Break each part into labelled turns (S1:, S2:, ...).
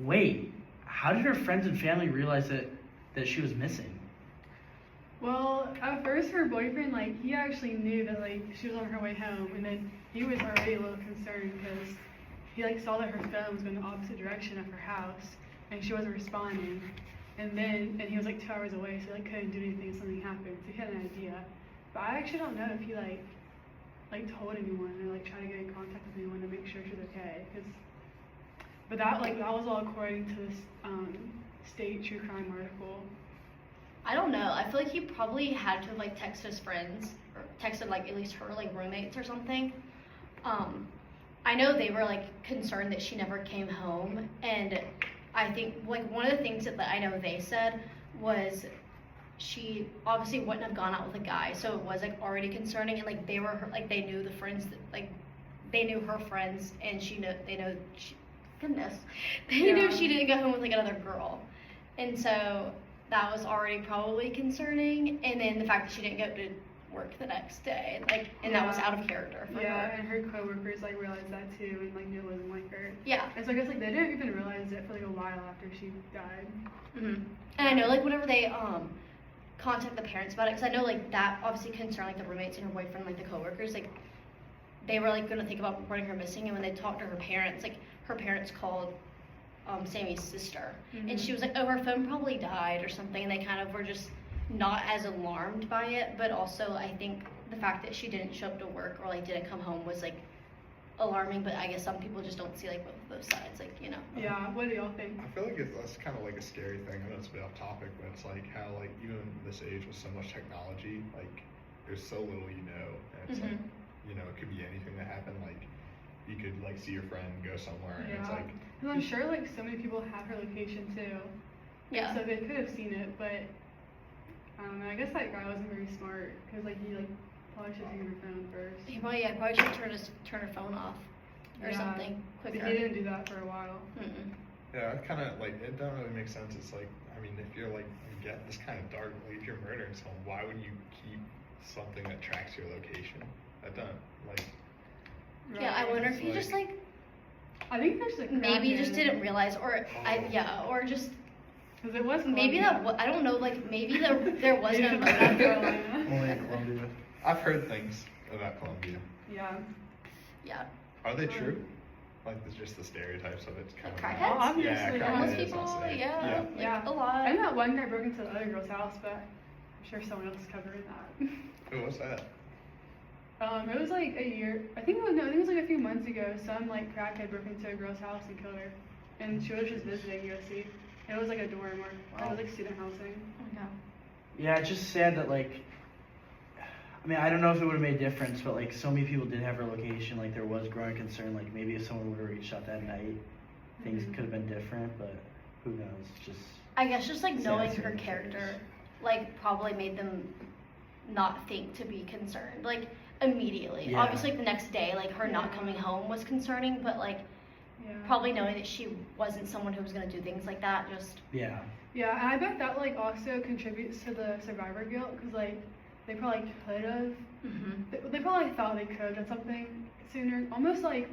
S1: wait, how did her friends and family realize that she was missing?
S2: Well, at first her boyfriend, like, he actually knew that, like, she was on her way home, and then he was already a little concerned because he, like, saw that her phone was going the opposite direction of her house, and she wasn't responding. And he was, like, 2 hours away, so he, like, couldn't do anything if something happened, so he had an idea. But I actually don't know if he, like told anyone or, like, tried to get in contact with anyone to make sure she was okay, but that was all according to this, state true crime article.
S3: I don't know. I feel like he probably had to have like texted his friends or texted like at least her like roommates or something. I know they were like concerned that she never came home, and I think like one of the things that I know they said was she obviously wouldn't have gone out with a guy, so it was like already concerning, and like they knew the friends that, like they knew her friends, and they knew she didn't go home with like another girl, and so that was already probably concerning. And then the fact that she didn't go to work the next day, like, and that was out of character for her.
S2: Yeah, and her coworkers like realized that too, and like knew it wasn't like her.
S3: Yeah.
S2: And so I guess like they didn't even realize it for like a while after she died.
S3: Mhm. And I know like whenever they contact the parents about it, because I know like that obviously concerned like the roommates and her boyfriend, like the coworkers, like they were like gonna think about reporting her missing, and when they talked to her parents, like her parents called Sammy's sister, and she was like, oh, her phone probably died or something, and they kind of were just not as alarmed by it. But also I think the fact that she didn't show up to work or like didn't come home was like alarming, but I guess some people just don't see like both sides, like, you know.
S2: Yeah, what do y'all think?
S4: I feel like that's kind of like a scary thing. I know it's a bit off topic, but it's like how like even this age with so much technology, like there's so little you know, and it's like, you know, it could be anything that happened. Like you could like see your friend go somewhere, and it's like.
S2: Because I'm sure like so many people have her location too.
S3: Yeah.
S2: So they could have seen it, but I don't know. I guess that guy wasn't very smart because like he like probably should have taken her phone first.
S3: He probably should turn her phone off or something quicker.
S2: But he didn't do that for a while.
S4: Yeah, it kind of like it don't really make sense. It's like, I mean, if you're like get this kind of dark, like if you're murdering someone, why would you keep something that tracks your location? That don't like.
S3: Yeah, I wonder if he just like.
S2: I think there's like
S3: maybe just didn't realize, or or just.
S2: Because it was
S3: maybe I don't know, like maybe there was no.
S4: Only in Colombia. I've heard things about Colombia.
S2: Yeah.
S3: Yeah.
S4: Are they true? Like there's just the stereotypes of it's kind of.
S3: Crackheads?
S2: Obviously,
S4: yeah,
S3: Homeless
S4: crackheads,
S3: people,
S4: I'll say.
S3: yeah.
S2: Yeah.
S3: A lot.
S2: I know that one guy broke into the other girl's house, but I'm sure someone else is covering that.
S4: Who was that?
S2: It was like a year. I think it was like a few months ago. Some like crackhead broke into a girl's house and killed her, and she was just visiting USC. And it was like a dorm or it was like student housing.
S3: Oh,
S1: Yeah, it's just sad that like, I mean, I don't know if it would have made a difference, but like so many people did have her location. Like there was growing concern, like maybe if someone would have reached out that night, things could have been different, but who knows, just.
S3: I guess just like
S1: sad
S3: knowing her
S1: circumstances.
S3: character, like probably made them not think to be concerned, like immediately.
S1: Yeah.
S3: Obviously the next day, like her not coming home was concerning, but like probably knowing that she wasn't someone who was gonna do things like that, just.
S1: Yeah.
S2: Yeah, and I bet that like also contributes to the survivor guilt because like they probably could have. They probably thought they could have done something sooner, almost like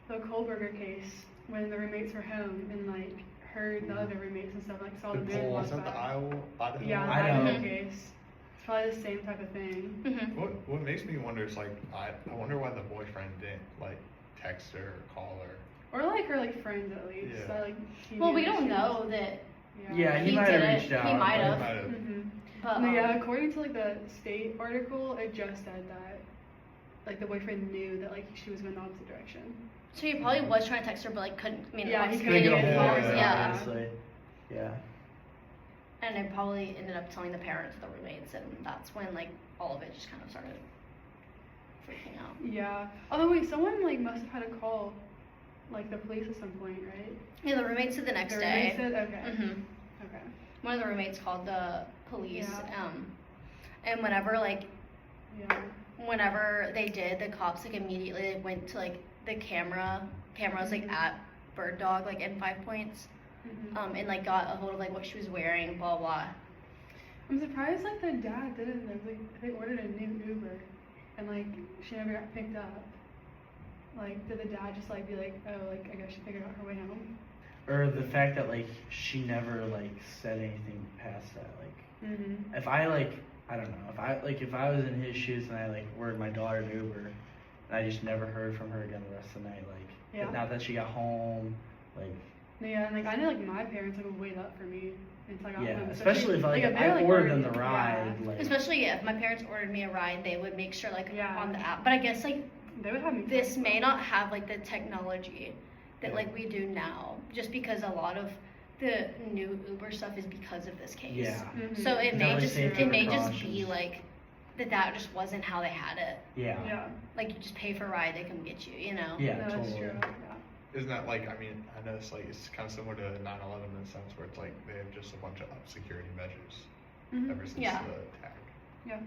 S2: the Kohlberger case when the roommates were home and like heard the other roommates and stuff, like saw the man walk
S4: Wasn't the
S2: by.
S4: Idaho?
S2: Yeah, the
S1: Idaho.
S2: Idaho case. It's probably the same type of thing.
S4: What makes me wonder is like I wonder why the boyfriend didn't like text her or call her.
S2: Or like her like friends at least.
S4: Yeah.
S2: That, like, he
S3: Well,
S2: knew
S3: we
S2: that
S3: don't
S2: she
S3: know
S2: was-
S3: that.
S1: Yeah, he
S3: He
S1: might have
S3: did it.
S1: reached out.
S3: He might
S1: but-
S3: have. But
S2: No, yeah, according to like the state article, it just said that like the boyfriend knew that like she was going the opposite direction.
S3: So he probably was trying to text her, but like couldn't. I mean,
S2: Yeah, he
S3: obviously
S2: couldn't
S1: Couldn't
S2: get
S1: get
S2: a
S1: a
S2: hold
S1: hold
S2: of
S1: of
S2: her.
S1: it,
S3: Yeah.
S1: obviously. Yeah.
S3: And they probably ended up telling the parents, the roommates, and that's when like all of it just kind of started freaking out.
S2: Yeah. Although wait, someone like must have had to call like the police at some point, right?
S3: Yeah, the roommates said the next
S2: The
S3: day.
S2: roommates did? Okay. Okay.
S3: One of the roommates called the police.
S2: Yeah.
S3: And whenever like
S2: Yeah.
S3: whenever they did, the cops like immediately went to like the cameras like at Bird Dog like in 5 Points, and like got a hold of like what she was wearing, blah blah.
S2: I'm surprised like the dad didn't know. Like they ordered a new Uber, and like she never got picked up. Like did the dad just like be like, oh, like I guess she figured out her way home?
S1: or the fact that like she never like said anything past that. Like
S2: Mhm.
S1: if I like, I don't know, if I was in his shoes and I like ordered my daughter an Uber and I just never heard from her again the rest of the night, like
S2: Yeah.
S1: now that she got home, like
S2: Yeah, and like I know like my parents like would wait up for me until I got
S1: yeah,
S2: home.
S1: especially if like,
S2: if
S1: I
S2: they're,
S1: ordered them
S2: already-
S1: the ride,
S2: yeah.
S1: like
S3: Especially if my parents ordered me a ride, they would make sure like
S2: Yeah.
S3: on the app. But I guess like
S2: They would have me.
S3: this may not have like the technology that
S1: Yeah.
S3: like we do now, just because a lot of the new Uber stuff is because of this case.
S1: yeah,
S2: Mhm.
S3: So it may
S1: Definitely
S3: just
S1: safety
S3: be
S1: precautions.
S3: like that just wasn't how they had it.
S1: yeah,
S2: Yeah.
S3: Like you just pay for a ride, they come get you, you know.
S1: yeah,
S2: No, that's
S1: totally.
S2: true. Yeah.
S4: Isn't that like, I mean, I know it's like, it's kind of similar to 9/11 in the sense where it's like they have just a bunch of up security measures
S2: Mhm.
S4: ever since
S3: Yeah.
S4: the attack.
S2: Yeah.